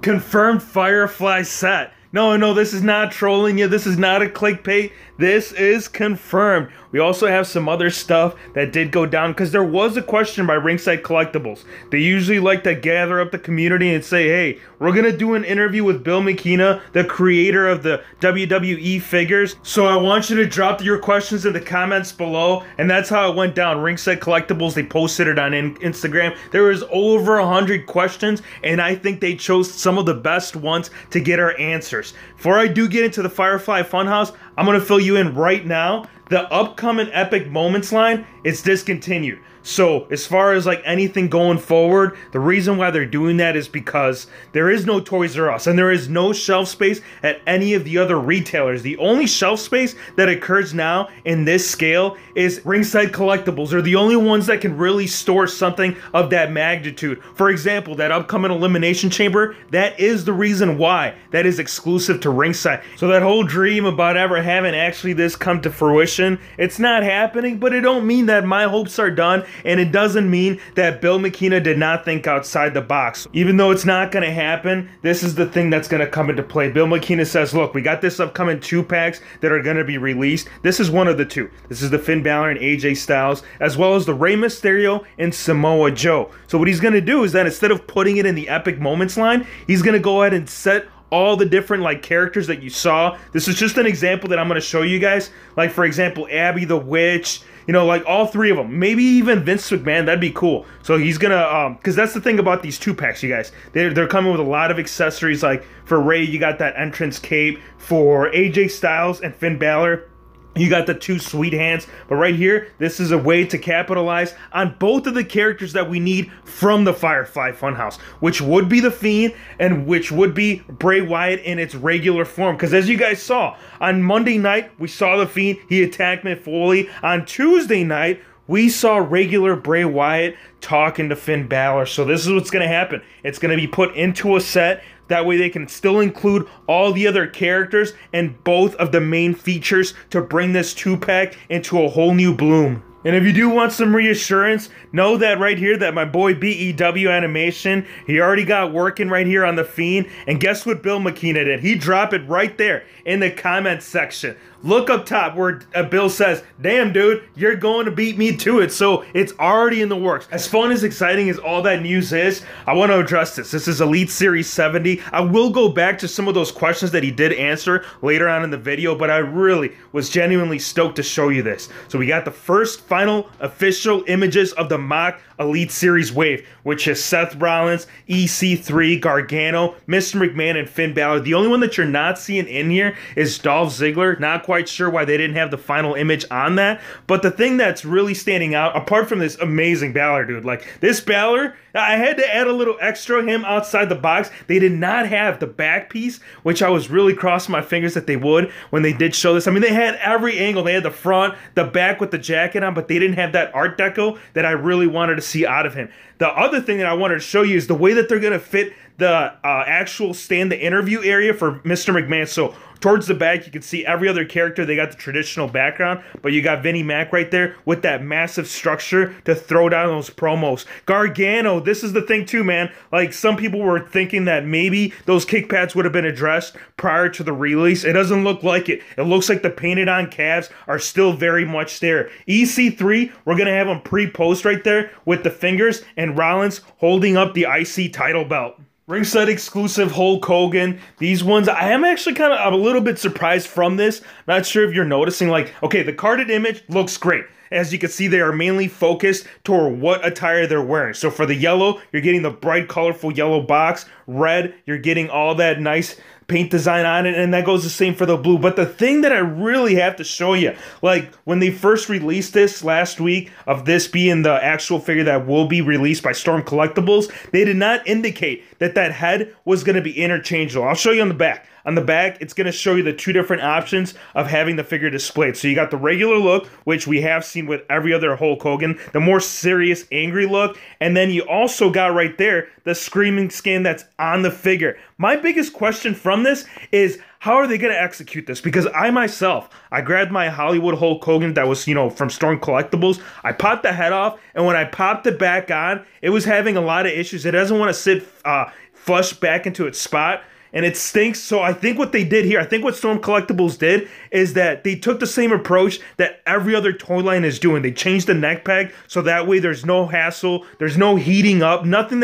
Confirmed Firefly set. No, this is not trolling you. This is not a clickbait. This is confirmed. We also have some other stuff that did go down because there was a question by Ringside Collectibles. They usually like to gather up the community and say, hey, we're going to do an interview with Bill McKenna, the creator of the WWE figures. So I want you to drop your questions in the comments below. And that's how it went down. Ringside Collectibles, they posted it on Instagram. There was over 100 questions, and I think they chose some of the best ones to get our answers. Before I do get into the Firefly Funhouse, I'm going to fill you in right now. The upcoming Epic Moments line, it's discontinued. So as far as like anything going forward, the reason why they're doing that is because there is no Toys R Us and there is no shelf space at any of the other retailers. The only shelf space that occurs now in this scale is Ringside Collectibles. They're the only ones that can really store something of that magnitude. For example, that upcoming Elimination Chamber, that is the reason why that is exclusive to Ringside. So that whole dream about ever having actually this come to fruition, it's not happening, but it don't mean that my hopes are done. And it doesn't mean that Bill McKenna did not think outside the box. Even though it's not going to happen, this is the thing that's going to come into play. Bill McKenna says, look, we got this upcoming 2-packs that are going to be released. This is one of the two. This is the Finn Balor and AJ Styles, as well as the Rey Mysterio and Samoa Joe. So what he's going to do is that instead of putting it in the Epic Moments line, he's going to go ahead and set all the different like characters that you saw. This is just an example that I'm going to show you guys. Like for example, Abby the Witch, you know, like all three of them. Maybe even Vince McMahon, that'd be cool. So he's gonna, because that's the thing about these 2-packs, you guys. They're coming with a lot of accessories. Like for Rey, you got that entrance cape. For AJ Styles and Finn Balor, you got the 2 sweet hands. But right here, this is a way to capitalize on both of the characters that we need from the Firefly Funhouse, which would be The Fiend and which would be Bray Wyatt in its regular form. Because as you guys saw, on Monday night, we saw The Fiend. He attacked Mick Foley. On Tuesday night, we saw regular Bray Wyatt talking to Finn Balor. So this is what's going to happen. It's going to be put into a set. That way they can still include all the other characters and both of the main features to bring this 2-pack into a whole new bloom. And if you do want some reassurance, know that right here that my boy BEW Animation, he already got working right here on The Fiend. And guess what Bill McKenna did? He dropped it right there in the comments section. Look up top where Bill says, damn dude, you're going to beat me to it. So it's already in the works. As fun as exciting as all that news is, I want to address this. This is Elite Series 70. I will go back to some of those questions that he did answer later on in the video, but I really was genuinely stoked to show you this. So we got the first final official images of the mock Elite Series Wave, which is Seth Rollins, EC3, Gargano, Mr. McMahon, and Finn Balor. The only one that you're not seeing in here is Dolph Ziggler. Not quite sure why they didn't have the final image on that. But the thing that's really standing out, apart from this amazing Balor, dude, like this Balor, I had to add a little extra him outside the box. They did not have the back piece, which I was really crossing my fingers that they would when they did show this. I mean, they had every angle. They had the front, the back with the jacket on, but they didn't have that Art Deco that I really wanted to see out of him. The other thing that I wanted to show you is the way that they're going to fit the actual stand, the interview area for Mr. McMahon. So towards the back, you can see every other character. They got the traditional background, but you got Vinnie Mac right there with that massive structure to throw down those promos. Gargano, this is the thing too, man. Like some people were thinking that maybe those kick pads would have been addressed prior to the release. It doesn't look like it. It looks like the painted on calves are still very much there. EC3, we're going to have them pre-post right there with the fingers and Rollins holding up the IC title belt. Ringside exclusive Hulk Hogan. These ones, I am actually kind of a little bit surprised from this. Not sure if you're noticing, like, okay, the carded image looks great. As you can see, they are mainly focused toward what attire they're wearing. So for the yellow, you're getting the bright, colorful yellow box. Red, you're getting all that nice paint design on it, and that goes the same for the blue. But the thing that I really have to show you, like when they first released this last week, of this being the actual figure that will be released by Storm Collectibles, they did not indicate that that head was going to be interchangeable. I'll show you on the back. On the back, it's going to show you the 2 different options of having the figure displayed. So you got the regular look, which we have seen with every other Hulk Hogan, the more serious, angry look, and then you also got right there the screaming skin that's on the figure. My biggest question from this is, how are they going to execute this? Because I myself, I grabbed my Hollywood Hulk Hogan that was, you know, from Storm Collectibles. I popped the head off, and when I popped it back on, it was having a lot of issues. It doesn't want to sit flushed back into its spot. And it stinks. So I think what they did here, I think what Storm Collectibles did is that they took the same approach that every other toy line is doing. They changed the neck peg so that way there's no hassle, there's no heating up, nothing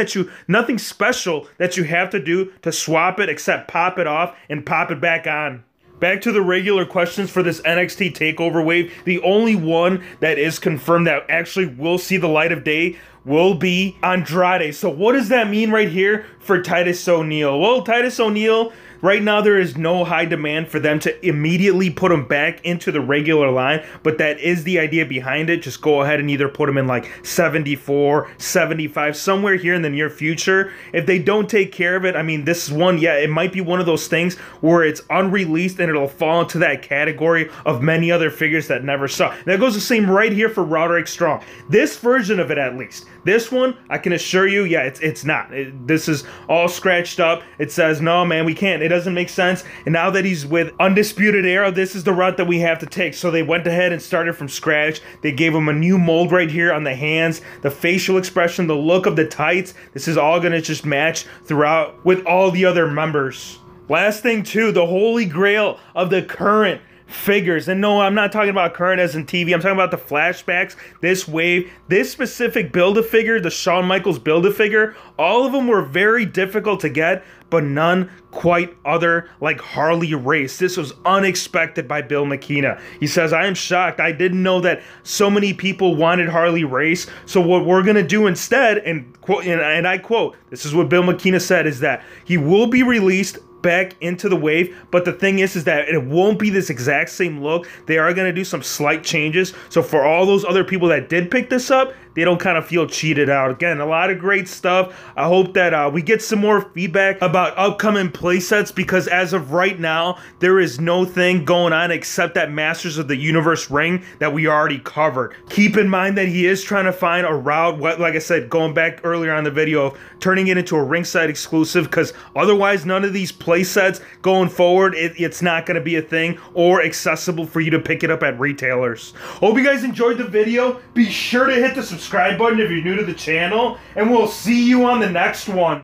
special that you have to do to swap it except pop it off and pop it back on. Back to the regular questions for this NXT Takeover Wave. The only one that is confirmed that actually will see the light of day will be Andrade. So what does that mean right here for Titus O'Neil? Well, Titus O'Neil, right now there is no high demand for them to immediately put him back into the regular line, but that is the idea behind it. Just go ahead and either put him in like 74, 75, somewhere here in the near future. If they don't take care of it, I mean, this is one, yeah, it might be one of those things where it's unreleased and it'll fall into that category of many other figures that never saw. That goes the same right here for Roderick Strong. This version of it, at least. This one, I can assure you, yeah, it's not. This is all scratched up. It says, no, man, we can't. It doesn't make sense. And now that he's with Undisputed Era, this is the route that we have to take. So they went ahead and started from scratch. They gave him a new mold right here on the hands, the facial expression, the look of the tights. This is all going to just match throughout with all the other members. Last thing, too, the Holy Grail of the current figures. And no, I'm not talking about current as in TV. I'm talking about the flashbacks, this wave, this specific Build-A-Figure, the Shawn Michaels Build-A-Figure. All of them were very difficult to get, but none quite other like Harley Race. This was unexpected by Bill McKenna. He says, I am shocked. I didn't know that so many people wanted Harley Race. So what we're going to do instead, and I quote, this is what Bill McKenna said, is that he will be released back into the wave, but the thing is that it won't be this exact same look. They are going to do some slight changes, so for all those other people that did pick this up, they don't kind of feel cheated out. Again, a lot of great stuff. I hope that we get some more feedback about upcoming playsets, because as of right now, there is no thing going on except that Masters of the Universe ring that we already covered. Keep in mind that he is trying to find a route, like I said, going back earlier on the video, of turning it into a ringside exclusive, because otherwise none of these playsets going forward, it's not going to be a thing or accessible for you to pick it up at retailers. Hope you guys enjoyed the video. Be sure to hit the subscribe button if you're new to the channel, and we'll see you on the next one.